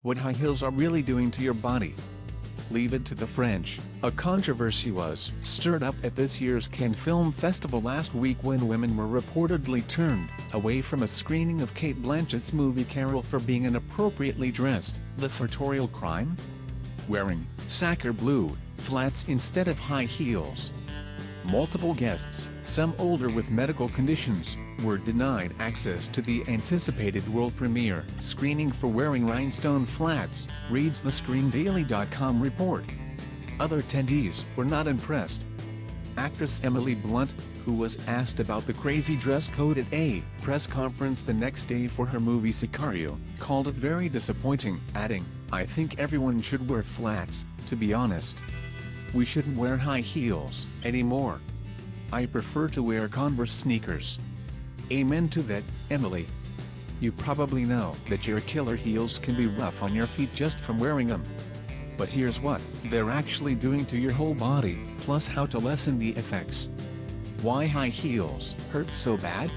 What high heels are really doing to your body. Leave it to the French. A controversy was stirred up at this year's Cannes Film Festival last week when women were reportedly turned away from a screening of Cate Blanchett's movie Carol for being inappropriately dressed. The sartorial crime? Wearing sacre bleu flats instead of high heels. Multiple guests, some older with medical conditions, were denied access to the anticipated world premiere screening for wearing rhinestone flats, reads the ScreenDaily.com report. Other attendees were not impressed. Actress Emily Blunt, who was asked about the crazy dress code at a press conference the next day for her movie Sicario, called it very disappointing, adding, "I think everyone should wear flats, to be honest. We shouldn't wear high heels anymore. I prefer to wear Converse sneakers." Amen to that, Emily. You probably know that your killer heels can be rough on your feet just from wearing them. But here's what they're actually doing to your whole body, plus how to lessen the effects. Why high heels hurt so bad?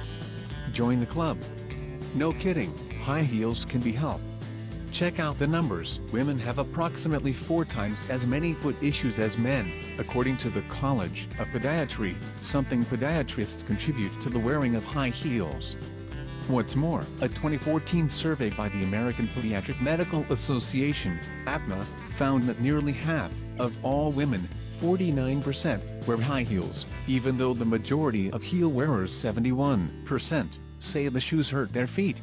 Join the club. No kidding, high heels can be helped. Check out the numbers. Women have approximately 4 times as many foot issues as men, according to the College of Podiatry, something podiatrists contribute to the wearing of high heels. What's more, a 2014 survey by the American Pediatric Medical Association, APMA, found that nearly half of all women, 49%, wear high heels, even though the majority of heel wearers, 71%, say the shoes hurt their feet.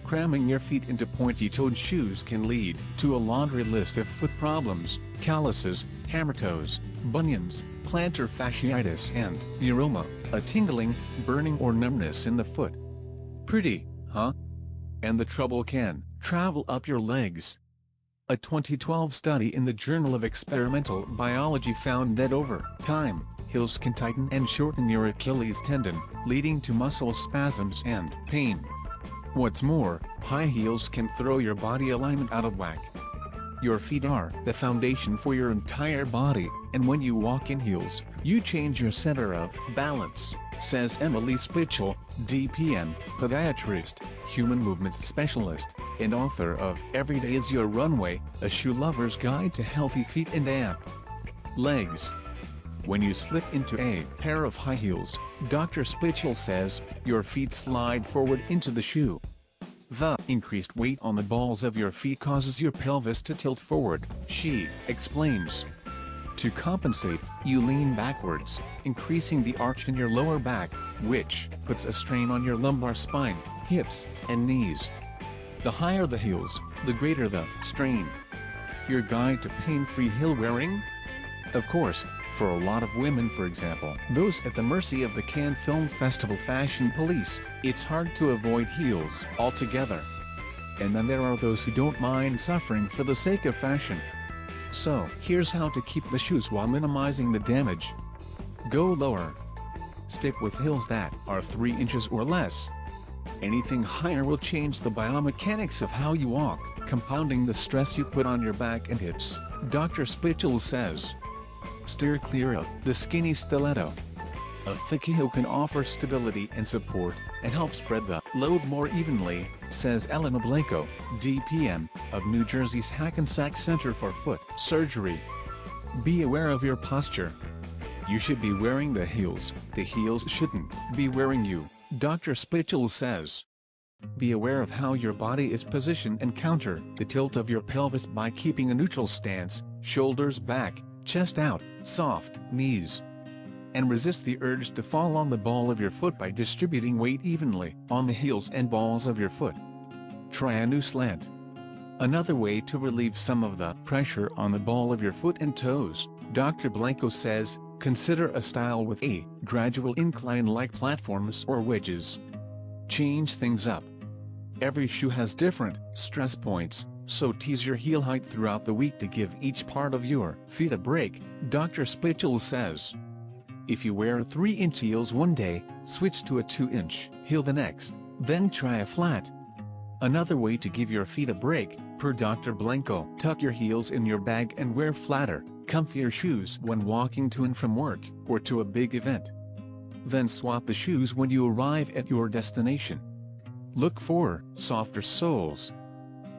Cramming your feet into pointy-toed shoes can lead to a laundry list of foot problems: calluses, hammer toes, bunions, plantar fasciitis and neuroma, a tingling, burning or numbness in the foot. Pretty, huh? And the trouble can travel up your legs. A 2012 study in the Journal of Experimental Biology found that over time, heels can tighten and shorten your Achilles tendon, leading to muscle spasms and pain. What's more, high heels can throw your body alignment out of whack. Your feet are the foundation for your entire body, and when you walk in heels, you change your center of balance, says Emily Spichel, DPM, podiatrist, human movement specialist, and author of Every Day is Your Runway, a shoe lover's guide to healthy feet and amp legs. When you slip into a pair of high heels, Dr. Spichel says, your feet slide forward into the shoe. The increased weight on the balls of your feet causes your pelvis to tilt forward, she explains. To compensate, you lean backwards, increasing the arch in your lower back, which puts a strain on your lumbar spine, hips, and knees. The higher the heels, the greater the strain. Your guide to pain-free heel wearing? Of course, for a lot of women, for example, those at the mercy of the Cannes Film Festival fashion police, it's hard to avoid heels altogether. And then there are those who don't mind suffering for the sake of fashion. So, here's how to keep the shoes while minimizing the damage. Go lower. Stick with heels that are 3 inches or less. Anything higher will change the biomechanics of how you walk, compounding the stress you put on your back and hips, Dr. Spichel says. Steer clear of the skinny stiletto. A thick heel can offer stability and support, and help spread the load more evenly, says Elena Blanco, DPM, of New Jersey's Hackensack Center for Foot Surgery. Be aware of your posture. You should be wearing the heels shouldn't be wearing you, Dr. Spichel says. Be aware of how your body is positioned and counter the tilt of your pelvis by keeping a neutral stance, shoulders back, chest out, soft knees. And resist the urge to fall on the ball of your foot by distributing weight evenly on the heels and balls of your foot. Try a new slant. Another way to relieve some of the pressure on the ball of your foot and toes, Dr. Blanco says, consider a style with a gradual incline like platforms or wedges. Change things up. Every shoe has different stress points, so tease your heel height throughout the week to give each part of your feet a break, Dr. Spichel says. If you wear 3-inch heels one day, switch to a 2-inch heel the next, then try a flat. Another way to give your feet a break, per Dr. Blanco, tuck your heels in your bag and wear flatter, comfier shoes when walking to and from work, or to a big event. Then swap the shoes when you arrive at your destination. Look for softer soles.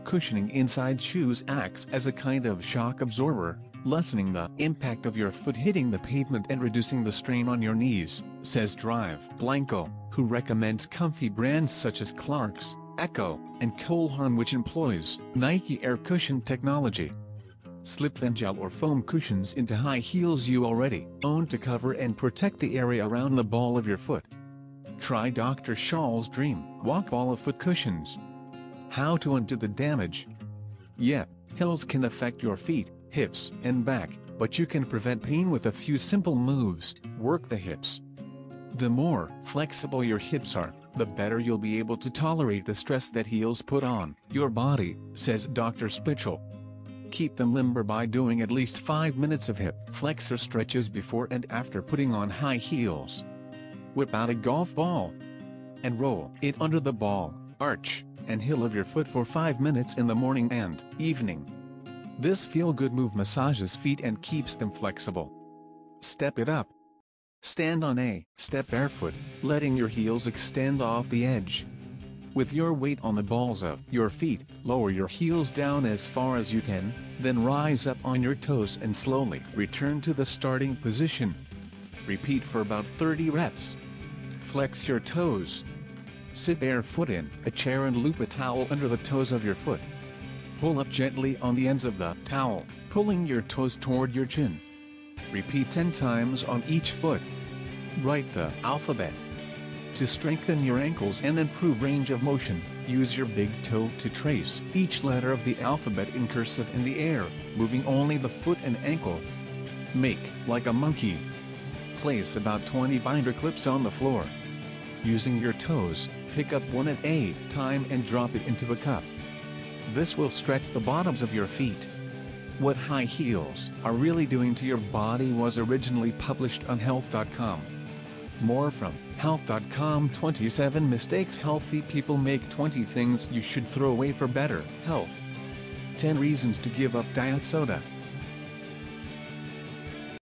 Cushioning inside shoes acts as a kind of shock absorber, lessening the impact of your foot hitting the pavement and reducing the strain on your knees, says Drive Blanco, who recommends comfy brands such as Clarks, Echo, and Cole Haan, which employs Nike Air Cushion technology. Slip them gel or foam cushions into high heels you already own to cover and protect the area around the ball of your foot. Try Dr. Scholl's Dream Walk Ball of Foot Cushions. How to undo the damage? Yep, heels can affect your feet, hips, and back, but you can prevent pain with a few simple moves. Work the hips. The more flexible your hips are, the better you'll be able to tolerate the stress that heels put on your body, says Dr. Spichel. Keep them limber by doing at least 5 minutes of hip flexor stretches before and after putting on high heels. Whip out a golf ball and roll it under the ball, arch, and heel of your foot for 5 minutes in the morning and evening. This feel-good move massages feet and keeps them flexible. Step it up. Stand on a step barefoot, letting your heels extend off the edge. With your weight on the balls of your feet, lower your heels down as far as you can, then rise up on your toes and slowly return to the starting position. Repeat for about 30 reps. Flex your toes. Sit barefoot in a chair and loop a towel under the toes of your foot. Pull up gently on the ends of the towel, pulling your toes toward your chin. Repeat 10 times on each foot. Write the alphabet. To strengthen your ankles and improve range of motion, use your big toe to trace each letter of the alphabet in cursive in the air, moving only the foot and ankle. Make like a monkey. Place about 20 binder clips on the floor. Using your toes, pick up one at a time and drop it into a cup. This will stretch the bottoms of your feet. What high heels are really doing to your body was originally published on Health.com. More from Health.com. 27 mistakes healthy people make. 20 things you should throw away for better health. 10 reasons to give up diet soda.